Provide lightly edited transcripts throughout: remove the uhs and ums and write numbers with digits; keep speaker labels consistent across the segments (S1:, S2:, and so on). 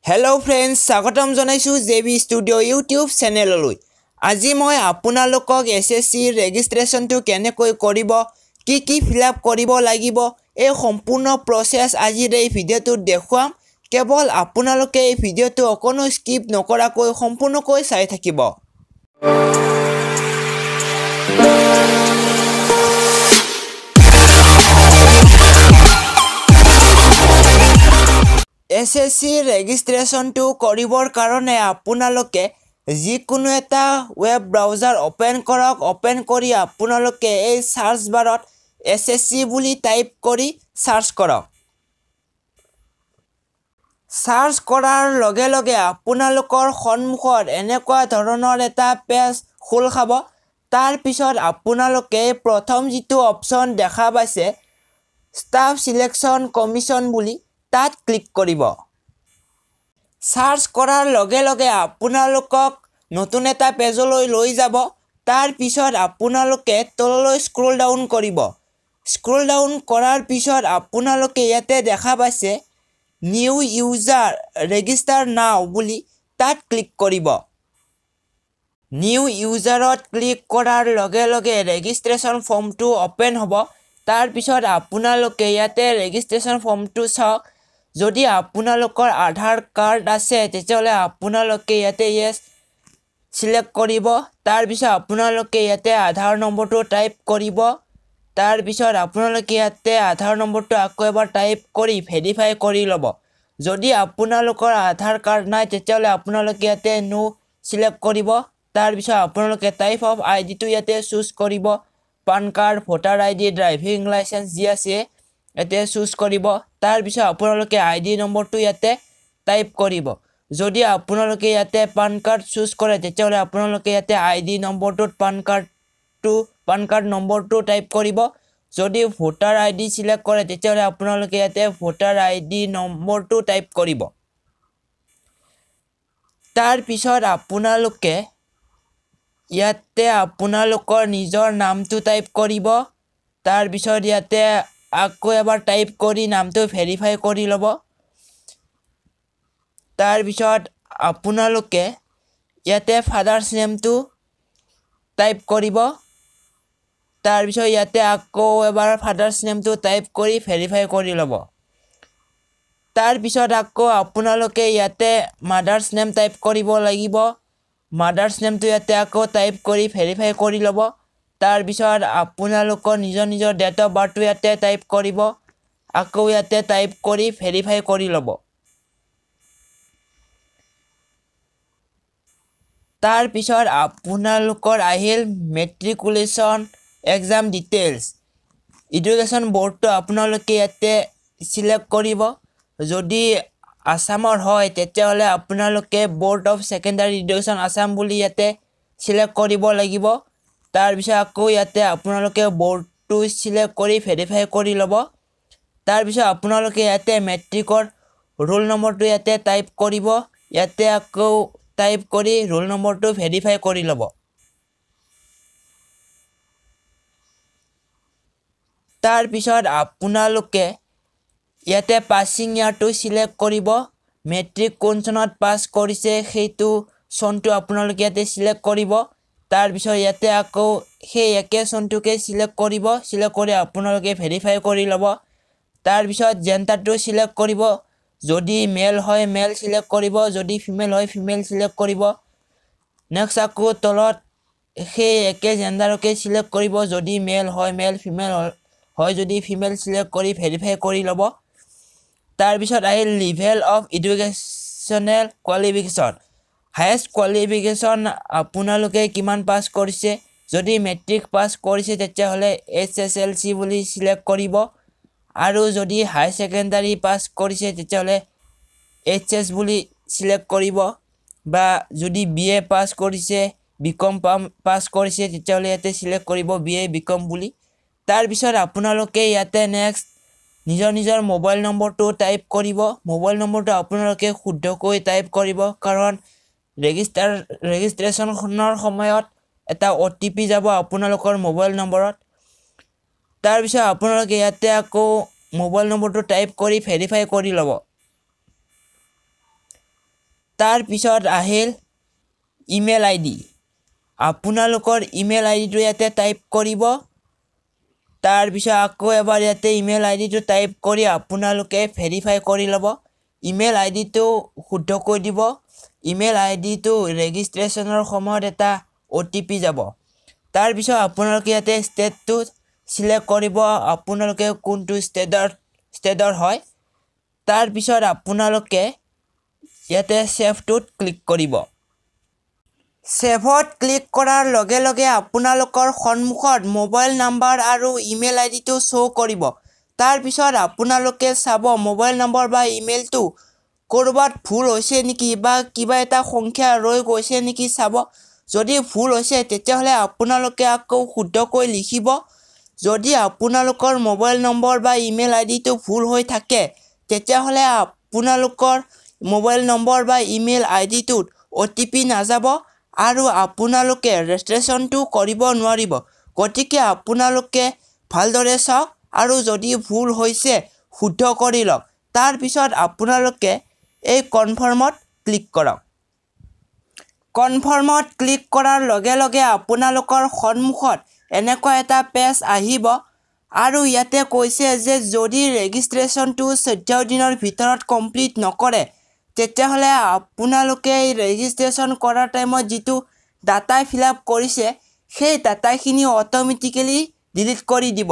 S1: Hello friends, স্বাগতম জনাইছো JB Studio YouTube চেনেললৈ। আজি মই আপোনালোকক SSC ৰেজিষ্ট্ৰেচনটো কেনেকৈ কৰিব, কি ফিল আপ কৰিব লাগিব, এই সম্পূৰ্ণ প্ৰচেছ আজিৰ এই ভিডিঅ'টোত দেখুৱাম। কেৱল আপোনালোকে এই ভিডিঅ'টো অকনো স্কিপ নকৰাকৈ সম্পূৰ্ণকৈ চাই থাকিব। SSC ৰেজিষ্ট্ৰেচনটো কৰিবৰ কাৰণে আপোনালোকে যিকোনো এটা ৱেব ব্ৰাউজাৰ ওপেন কৰক। ওপেন কৰি আপোনালোকে এই সাৰ্চ বাৰত SSC বুলি টাইপ কৰি সাৰ্চ কৰক। সাৰ্চ কৰাৰ লগে লগে আপোনালোকৰ সন্মুখত এনেকুৱা ধৰণৰ এটা পেজ খোল খাব। তাৰ পিছত আপোনালোকে প্ৰথম যিটো অপচন দেখা পাইছে ষ্টাফ সিলেকশ্যন কমিশ্যন বুলি তাত ক্লিক কৰিব। সাৰ্চ কৰাৰ লগে লগে আপোনালোকক নতুন এটা পেজলৈ লৈ যাব। তাৰ পিছত আপোনালোকে তললৈ স্ক্ৰল ডাউন কৰিব। স্ক্ৰল ডাউন কৰাৰ পিছত আপোনালোকে ইয়াতে দেখা পাইছে নিউ ইউজাৰ ৰেজিষ্টাৰ নাও বুলি তাত ক্লিক কৰিব। নিউ ইউজাৰত ক্লিক কৰাৰ লগে লগে ৰেজিষ্ট্ৰেচন ফৰ্মটো ওপেন হ'ব। তাৰ পিছত আপোনালোকে ইয়াতে ৰেজিষ্ট্ৰেচন ফৰ্মটো চাওক। যদি আপোনালোকৰ আধাৰ কাৰ্ড আছে তেতিয়াহ'লে আপোনালোকে ইয়াতে ইয়েছ সিলেক্ট কৰিব। তাৰ পিছত আপোনালোকে ইয়াতে আধাৰ নম্বৰটো টাইপ কৰিব। তাৰ পিছত আপোনালোকে ইয়াতে আধাৰ নম্বৰটো আকৌ এবাৰ টাইপ কৰি ভেৰিফাই কৰি ল'ব। যদি আপোনালোকৰ আধাৰ কাৰ্ড নাই তেতিয়াহ'লে আপোনালোকে ইয়াতে নো সিলেক্ট কৰিব। তাৰ পিছত আপোনালোকে টাইপ অফ আইডিটো ইয়াতে চুজ কৰিব। PAN card, voter ID, driving licence যি আছে ইয়াতে চুজ কৰিব। তাৰ পিছত আপোনালোকে আইডি নম্বৰটো ইয়াতে টাইপ কৰিব। যদি আপোনালোকে ইয়াতে পান কাৰ্ড চুজ কৰে তেতিয়াহ'লে আপোনালোকে ইয়াতে আইডি নম্বৰটোত পান কাৰ্ড নম্বৰটো টাইপ কৰিব। যদি ভোটাৰ আইডি সিলেক্ট কৰে তেতিয়াহ'লে আপোনালোকে ইয়াতে ভোটাৰ আইডি নম্বৰটো টাইপ কৰিব। তাৰ পিছত আপোনালোকে ইয়াতে আপোনালোকৰ নিজৰ নামটো টাইপ কৰিব। তাৰ পিছত ইয়াতে আকৌ এবাৰ টাইপ কৰি নামটো ভেৰিফাই কৰি ল'ব। তাৰ পিছত আপোনালোকে ইয়াতে ফাদাৰ্ছ নেমটো টাইপ কৰিব। তাৰ পিছত ইয়াতে আকৌ এবাৰ ফাদাৰ্ছ নেমটো টাইপ কৰি ভেৰিফাই কৰি ল'ব। তাৰ পিছত আকৌ আপোনালোকে ইয়াতে মাদাৰ্ছ নেম টাইপ কৰিব লাগিব। মাদাৰ্ছ নেমটো ইয়াতে আকৌ টাইপ কৰি ভেৰিফাই কৰি ল'ব। তাৰ পিছত আপোনালোকৰ নিজৰ ডেট অফ বাৰ্থটো ইয়াতে টাইপ কৰিব। আকৌ ইয়াতে টাইপ কৰি ভেৰিফাই কৰি ল'ব। তাৰ পিছত আপোনালোকৰ আহিল মেট্ৰিকুলেশ্যন এক্সাম ডিটেইলছ। এডুকেশ্যন বৰ্ডটো আপোনালোকে ইয়াতে সিলেক্ট কৰিব। যদি আসামৰ হয় তেতিয়াহ'লে আপোনালোকে board of secondary education Assam বুলি ইয়াতে সিলেক্ট কৰিব লাগিব। তাৰ পিছত আকৌ ইয়াতে আপোনালোকে বৰ্ডটো সিলেক্ট কৰি ভেৰিফাই কৰি ল'ব। তাৰ পিছত আপোনালোকে ইয়াতে মেট্ৰিকৰ ৰোল নম্বৰটো ইয়াতে টাইপ কৰিব। ইয়াতে আকৌ টাইপ কৰি ৰোল নম্বৰটো ভেৰিফাই কৰি ল'ব। তাৰ পিছত আপোনালোকে ইয়াতে পাছিং ইয়াৰটো সিলেক্ট কৰিব। মেট্ৰিক কোন চনত পাছ কৰিছে সেইটো চনটো আপোনালোকে ইয়াতে সিলেক্ট কৰিব। তাৰ পিছত ইয়াতে আকৌ সেই একে চনটোকে সিলেক্ট কৰিব। সিলেক্ট কৰি আপোনালোকে ভেৰিফাই কৰি ল'ব। তাৰ পিছত জেণ্ডাৰটো সিলেক্ট কৰিব। যদি মেল হয় মেল সিলেক্ট কৰিব, যদি ফিমেল হয় ফিমেল সিলেক্ট কৰিব। নেক্সট আকৌ তলত সেই একে জেণ্ডাৰকে সিলেক্ট কৰিব। যদি মেল হয় মেল, ফিমেল হয় যদি ফিমেল সিলেক্ট কৰি ভেৰিফাই কৰি ল'ব। তাৰ পিছত আহিল level of educational qualification. Highest qualification আপোনালোকে কিমান পাছ কৰিছে। যদি মেট্ৰিক পাছ কৰিছে তেতিয়াহ'লে SSLC বুলি সিলেক্ট কৰিব। আৰু যদি হাই ছেকেণ্ডাৰী পাছ কৰিছে তেতিয়াহ'লে HS বুলি সিলেক্ট কৰিব। বা যদি BA পাছ কৰিছে, BCom পাছ কৰিছে তেতিয়াহ'লে ইয়াতে সিলেক্ট কৰিব BA BCom বুলি। তাৰ পিছত আপোনালোকে ইয়াতে নেক্সট নিজৰ মোবাইল নম্বৰটো টাইপ কৰিব। মোবাইল নম্বৰটো আপোনালোকে শুদ্ধকৈ টাইপ কৰিব, কাৰণ ৰেজিষ্ট্ৰেচনৰ সময়ত এটা OTP যাব আপোনালোকৰ মোবাইল নম্বৰত। তাৰ পিছত আপোনালোকে ইয়াতে আকৌ মোবাইল নম্বৰটো টাইপ কৰি ভেৰিফাই কৰি ল'ব। তাৰ পিছত আহিল ইমেইল আইডি আপোনালোকৰ ইমেইল আইডিটো ইয়াতে টাইপ কৰিব তাৰ পিছত আকৌ এবাৰ ইয়াতে ইমেইল আইডিটো টাইপ কৰি আপোনালোকে ভেৰিফাই কৰি ল'ব ইমেইল আইডিটো শুদ্ধকৈ দিব ইমেইল আইডিটো ৰেজিষ্ট্ৰেশ্যনৰ সময়ত এটা OTP যাব তাৰ পিছত আপোনালোকে ইয়াতে ষ্টেটটো সিলেক্ট কৰিব আপোনালোকে কোনটো ষ্টেটৰ হয় তাৰ পিছত আপোনালোকে ইয়াতে সেভটোত ক্লিক কৰিব সেভত ক্লিক কৰাৰ লগে লগে আপোনালোকৰ সন্মুখত মোবাইল নাম্বাৰ আৰু ইমেইল আইডিটো শো কৰিব তাৰ পিছত আপোনালোকে চাব মোবাইল নম্বৰ বা ইমেইলটো কৰবাত ভুল হৈছে নেকি বা কিবা এটা সংখ্যা ৰৈ গৈছে নেকি চাব যদি ভুল হৈছে তেতিয়াহলে আপোনালোকে আকৌ শুদ্ধকৈ লিখিব যদি আপোনালোকৰ মোবাইল নম্বৰ বা ইমেইল আইডিটো ভুল হৈ থাকে তেতিয়াহলে আপোনালোকৰ মোবাইল নম্বৰ বা ইমেইল আইডিটোত OTP নাযাব আৰু আপোনালোকে ৰেজিষ্ট্ৰেশ্যনটো কৰিব নোৱাৰিব গতিকে আপোনালোকে ভালদৰে চাওক আৰু যদি ভুল হৈছে শুদ্ধ কৰি লওক তাৰ পিছত আপোনালোকে এই কনফাৰ্মত ক্লিক কৰক কনফাৰ্মত ক্লিক কৰাৰ লগে লগে আপোনালোকৰ সন্মুখত এনেকুৱা এটা পেজ আহিব আৰু ইয়াতে কৈছে যে যদি ৰেজিষ্ট্ৰেশ্যনটো 14 দিনৰ ভিতৰত কমপ্লিট নকৰে তেতিয়াহলে আপোনালোকে ৰেজিষ্ট্ৰেশ্যন কৰাৰ টাইমত যিটো ডাটা ফিলআপ কৰিছে সেই ডাটাখিনি অটোমেটিক্যালি ডিলিট কৰি দিব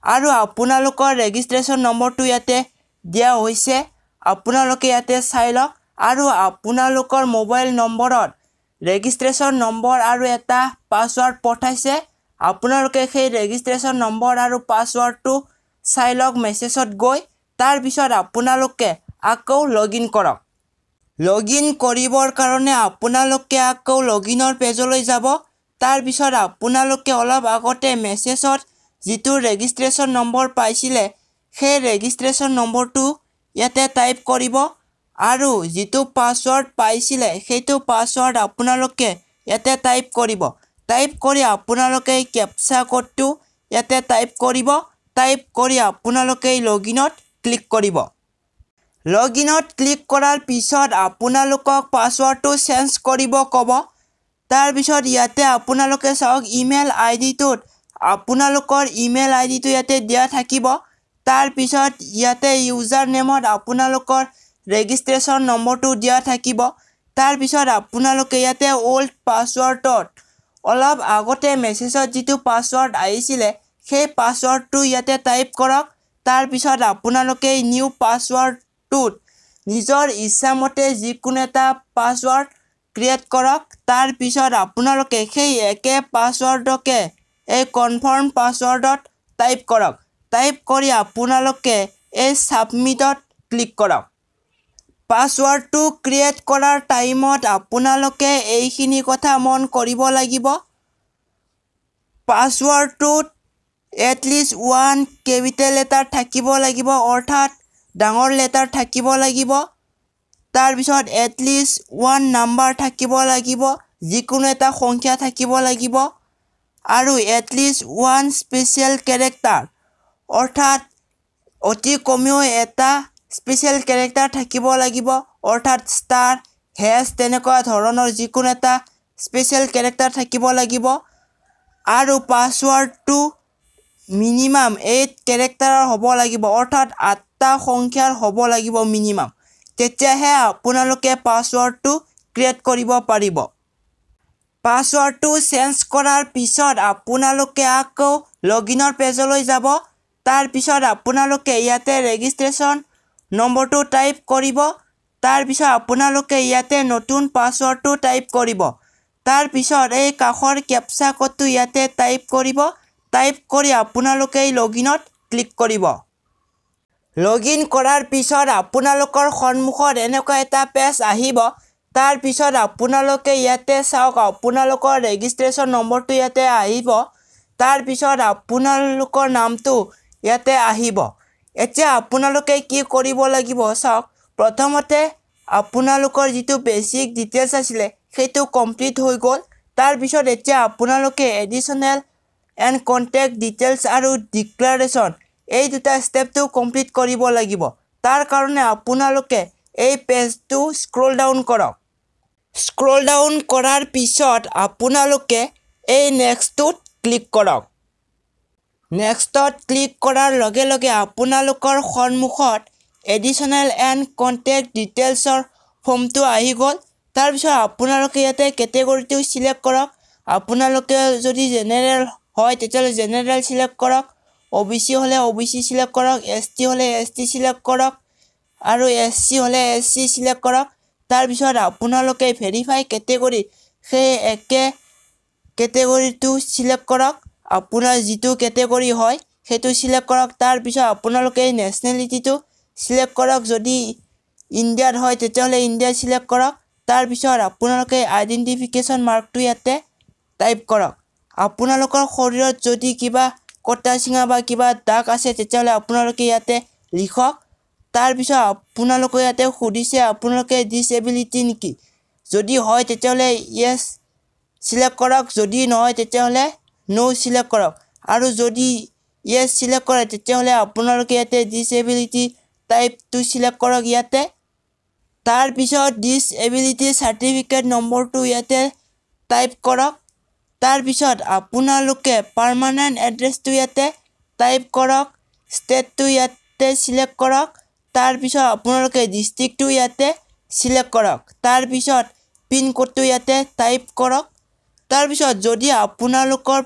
S1: আৰু আপোনালোকৰ ৰেজিষ্ট্ৰেশ্যন নম্বৰটো ইয়াতে দিয়া হৈছে আপোনালোকে ইয়াতে চাই লওক আৰু আপোনালোকৰ মোবাইল নম্বৰত ৰেজিষ্ট্ৰেশ্যন নম্বৰ আৰু এটা পাছৱৰ্ড পঠাইছে আপোনালোকে সেই ৰেজিষ্ট্ৰেশ্যন নম্বৰ আৰু পাছৱৰ্ডটো চাই লওক মেছেজত গৈ তাৰ পিছত আপোনালোকে আকৌ লগইন কৰক লগইন কৰিবৰ কাৰণে আপোনালোকে আকৌ লগইনৰ পেজলৈ যাব তাৰ পিছত আপোনালোকে অলপ আগতে মেছেজত যিটো ৰেজিষ্ট্ৰেশ্যন নম্বৰ পাইছিলে সেই ৰেজিষ্ট্ৰেশ্যন নম্বৰটো ইয়াতে টাইপ কৰিব আৰু যিটো পাছৱৰ্ড পাইছিলে সেইটো পাছৱৰ্ড আপোনালোকে ইয়াতে টাইপ কৰিব টাইপ কৰি আপোনালোকে কেপচা কোডটো ইয়াতে টাইপ কৰিব টাইপ কৰি আপোনালোকে লগইনত ক্লিক কৰিব লগইনত ক্লিক কৰাৰ পিছত আপোনালোকক পাছৱৰ্ডটো চেঞ্জ কৰিব ক'ব তাৰ পিছত ইয়াতে আপোনালোকে চাওক ইমেইল আইডিটোত আপোনালোকৰ ইমেইল আইডিটো ইয়াতে দিয়া থাকিব তাৰ পিছত ইয়াতে ইউজাৰ নেমত আপোনালোকৰ ৰেজিষ্ট্ৰেশ্যন নম্বৰটো দিয়া থাকিব তাৰ পিছত আপোনালোকে ইয়াতে ওল্ড পাছৱৰ্ডত অলপ আগতে মেছেজত যিটো পাছৱৰ্ড আহিছিলে সেই পাছৱৰ্ডটো ইয়াতে টাইপ কৰক তাৰ পিছত আপোনালোকে নিউ পাছৱৰ্ডটোত নিজৰ ইচ্ছামতে যিকোনো এটা পাছৱৰ্ড ক্ৰিয়েট কৰক তাৰ পিছত আপোনালোকে সেই একে পাছৱৰ্ডকে এই কনফাৰ্ম পাছৱৰ্ডত টাইপ কৰক টাইপ কৰি আপোনালোকে এই সাবমিটত ক্লিক কৰক পাছৱৰ্ডটো ক্ৰিয়েট কৰাৰ টাইমত আপোনালোকে এইখিনি কথা মন কৰিব লাগিব পাছৱৰ্ডটোত এটলিষ্ট 1 কেপিটেল লেটাৰ থাকিব লাগিব অৰ্থাৎ ডাঙৰ লেটাৰ থাকিব লাগিব তাৰ পিছত এটলিষ্ট 1 নাম্বাৰ থাকিব লাগিব যিকোনো এটা সংখ্যা থাকিব লাগিব আৰু এটলিষ্ট 1 স্পেশাল ক্যাৰেক্টাৰ অৰ্থাৎ অতি কমেও এটা স্পেশাল ক্যাৰেক্টাৰ থাকিব লাগিব অৰ্থাৎ ষ্টাৰ হেছ তেনেকুৱা ধৰণৰ যিকোনো এটা স্পেশাল ক্যাৰেক্টাৰ থাকিব লাগিব আৰু পাছৱৰ্ডটো মিনিমাম 8 ক্যাৰেক্টাৰৰ হ'ব লাগিব অৰ্থাৎ 8টা সংখ্যাৰ হ'ব লাগিব মিনিমাম তেতিয়াহে আপোনালোকে পাছৱৰ্ডটো ক্ৰিয়েট কৰিব পাৰিব পাছৱৰ্ডটো চেঞ্জ কৰাৰ পিছত আপোনালোকে আকৌ লগইনৰ পেজলৈ যাব তাৰ পিছত আপোনালোকে ইয়াতে ৰেজিষ্ট্ৰেশ্যন নম্বৰটো টাইপ কৰিব তাৰ পিছত আপোনালোকে ইয়াতে নতুন পাছৱৰ্ডটো টাইপ কৰিব তাৰ পিছত এই কাষৰ কেপচা কোডটো ইয়াতে টাইপ কৰিব টাইপ কৰি আপোনালোকে লগইনত ক্লিক কৰিব লগইন কৰাৰ পিছত আপোনালোকৰ সন্মুখত এনেকুৱা এটা পেজ আহিব তাৰ পিছত আপোনালোকে ইয়াতে চাওক আপোনালোকৰ ৰেজিষ্ট্ৰেশ্যন নম্বৰটো ইয়াতে আহিব তাৰ পিছত আপোনালোকৰ নামটো ইয়াতে আহিব এতিয়া আপোনালোকে কি কৰিব লাগিব চাওক প্ৰথমতে আপোনালোকৰ যিটো বেসিক ডিটেইলছ আছিল সেইটো কমপ্লিট হৈ গ'ল তাৰ পিছত এতিয়া আপোনালোকে এডিশনাল এণ্ড কন্টেক্ট ডিটেইলছ আৰু ডিক্লাৰেশ্যন এই দুটা ষ্টেপটো কমপ্লিট কৰিব লাগিব তাৰ কাৰণে আপোনালোকে এই পেজটো স্ক্ৰল ডাউন কৰক স্ক্ৰল ডাউন কৰাৰ পিছত আপোনালোকে এই নেক্সটটোত ক্লিক কৰক। নেক্সটত ক্লিক কৰাৰ লগে লগে আপোনালোকৰ সন্মুখত এডিশ্যনেল এণ্ড কণ্টেক্ট ডিটেইলছৰ ফৰ্মটো আহি গ'ল। তাৰপিছত আপোনালোকে ইয়াতে কেটেগৰীটো চিলেক্ট কৰক। আপোনালোকে যদি জেনেৰেল হয় তেতিয়াহ'লে জেনেৰেল চিলেক্ট কৰক, OBC হ'লে OBC চিলেক্ট কৰক, ST হ'লে ST চিলেক্ট কৰক আৰু SC হ'লে SC চিলেক্ট কৰক। তাৰপিছত আপোনালোকে ভেৰিফাই কেটেগৰী সেই একে কেটেগৰীটো চিলেক্ট কৰক। আপোনাৰ যিটো কেটেগৰী হয় সেইটো চিলেক্ট কৰক। তাৰপিছত আপোনালোকে নেশ্যনেলিটিটো চিলেক্ট কৰক। যদি ইণ্ডিয়াত হয় তেতিয়াহ'লে ইণ্ডিয়া চিলেক্ট কৰক। তাৰপিছত আপোনালোকে আইডেণ্টিফিকেশ্যন মাৰ্কটো ইয়াতে টাইপ কৰক। আপোনালোকৰ শৰীৰত যদি কিবা কটা চিঙা বা কিবা দাগ আছে তেতিয়াহ'লে আপোনালোকে ইয়াতে লিখক। তাৰপিছত আপোনালোকে ইয়াতে সুধিছে আপোনালোকে ডিছেবিলিটি নেকি, যদি হয় তেতিয়াহ'লে য়েছ চিলেক্ট কৰক, যদি নহয় তেতিয়াহ'লে নো চিলেক্ট কৰক। আৰু যদি য়েছ চিলেক্ট কৰে তেতিয়াহ'লে আপোনালোকে ইয়াতে ডিছেবিলিটি টাইপটো চিলেক্ট কৰক ইয়াতে। তাৰপিছত ডিছেবিলিটি চাৰ্টিফিকেট নম্বৰটো ইয়াতে টাইপ কৰক। তাৰপিছত আপোনালোকে পাৰ্মানেণ্ট এড্ৰেছটো ইয়াতে টাইপ কৰক, ষ্টেটটো ইয়াতে চিলেক্ট কৰক। তাৰপিছত আপোনালোকে ডিষ্ট্ৰিক্টটো ইয়াতে চিলেক্ট কৰক। তাৰপিছত পিনক'ডটো ইয়াতে টাইপ কৰক। তাৰপিছত যদি আপোনালোকৰ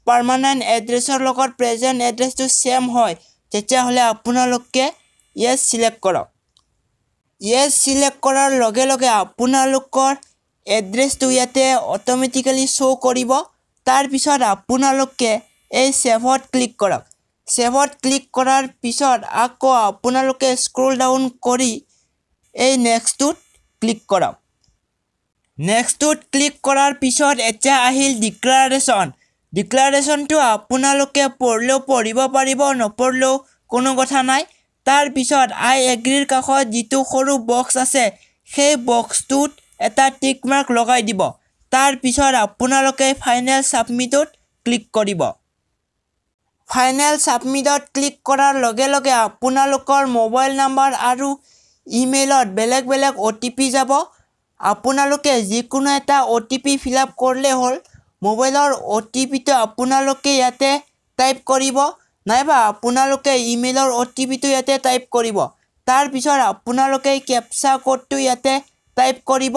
S1: পাৰ্মানেণ্ট এড্ৰেছৰ লগত প্ৰেজেণ্ট এড্ৰেছটো ছেম হয় তেতিয়াহ'লে আপোনালোকে য়েছ চিলেক্ট কৰক। য়েছ চিলেক্ট কৰাৰ লগে লগে আপোনালোকৰ এড্ৰেছটো ইয়াতে অট'মেটিকেলি শ্ব' কৰিব। তাৰপিছত আপোনালোকে এই ছেভত ক্লিক কৰক। ছেভত ক্লিক কৰাৰ পিছত আকৌ আপোনালোকে স্ক্ৰল ডাউন কৰি এই নেক্সটটোত ক্লিক কৰক। নেক্সটটোত ক্লিক কৰাৰ পিছত এতিয়া আহিল ডিক্লাৰেশ্যন। ডিক্লাৰেশ্যনটো আপোনালোকে পঢ়িলেও পঢ়িব পাৰিব, নপঢ়িলেও কোনো কথা নাই। তাৰপিছত আই এগ্ৰীৰ কাষত যিটো সৰু বক্স আছে সেই বক্সটোত এটা টিক মাৰ্ক লগাই দিব। তাৰপিছত আপোনালোকে ফাইনেল ছাবমিটত ক্লিক কৰিব। ফাইনেল ছাবমিটত ক্লিক কৰাৰ লগে লগে আপোনালোকৰ মোবাইল নাম্বাৰ আৰু ইমেইলত বেলেগ বেলেগ OTP যাব। আপোনালোকে যিকোনো এটা OTP ফিল আপ কৰিলে হ'ল। মোবাইলৰ OTPটো আপোনালোকে ইয়াতে টাইপ কৰিব, নাইবা আপোনালোকে ইমেইলৰ OTPটো ইয়াতে টাইপ কৰিব। তাৰপিছত আপোনালোকে কেপচা কোডটো ইয়াতে টাইপ কৰিব।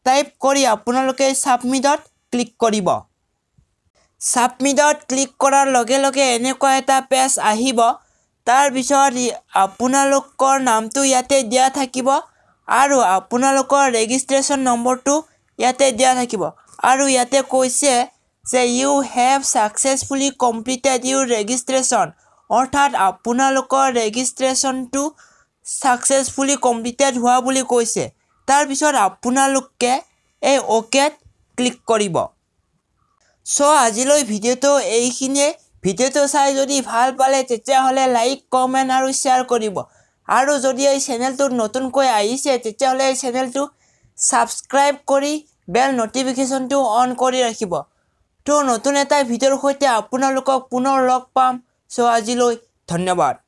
S1: টাইপ কৰি আপোনালোকে ছাবমিটত ক্লিক কৰিব। ছাবমিটত ক্লিক কৰাৰ লগে লগে এনেকুৱা এটা পেজ আহিব। তাৰপিছত আপোনালোকৰ নামটো ইয়াতে দিয়া থাকিব আৰু আপোনালোকৰ ৰেজিষ্ট্ৰেশ্যন নম্বৰটো ইয়াতে দিয়া থাকিব। আৰু ইয়াতে কৈছে যে you have successfully completed your registration, অৰ্থাৎ আপোনালোকৰ ৰেজিষ্ট্ৰেশ্যনটো ছাকচেছফুলি কমপ্লিটেড হোৱা বুলি কৈছে। তাৰপিছত আপোনালোকে এই অ'কেত ক্লিক কৰিব। চ' আজিলৈ ভিডিঅ'টো এইখিনিয়ে। ভিডিঅ'টো চাই যদি ভাল পালে তেতিয়াহ'লে লাইক, কমেণ্ট আৰু শ্বেয়াৰ কৰিব। আৰু যদি এই চেনেলটোত নতুনকৈ আহিছে তেতিয়াহ'লে এই চেনেলটো ছাবস্ক্ৰাইব কৰি বেল নটিফিকেশ্যনটো অন কৰি ৰাখিব। তো নতুন এটা ভিডিঅ'ৰ সৈতে আপোনালোকক পুনৰ লগ পাম। চ' আজিলৈ ধন্যবাদ।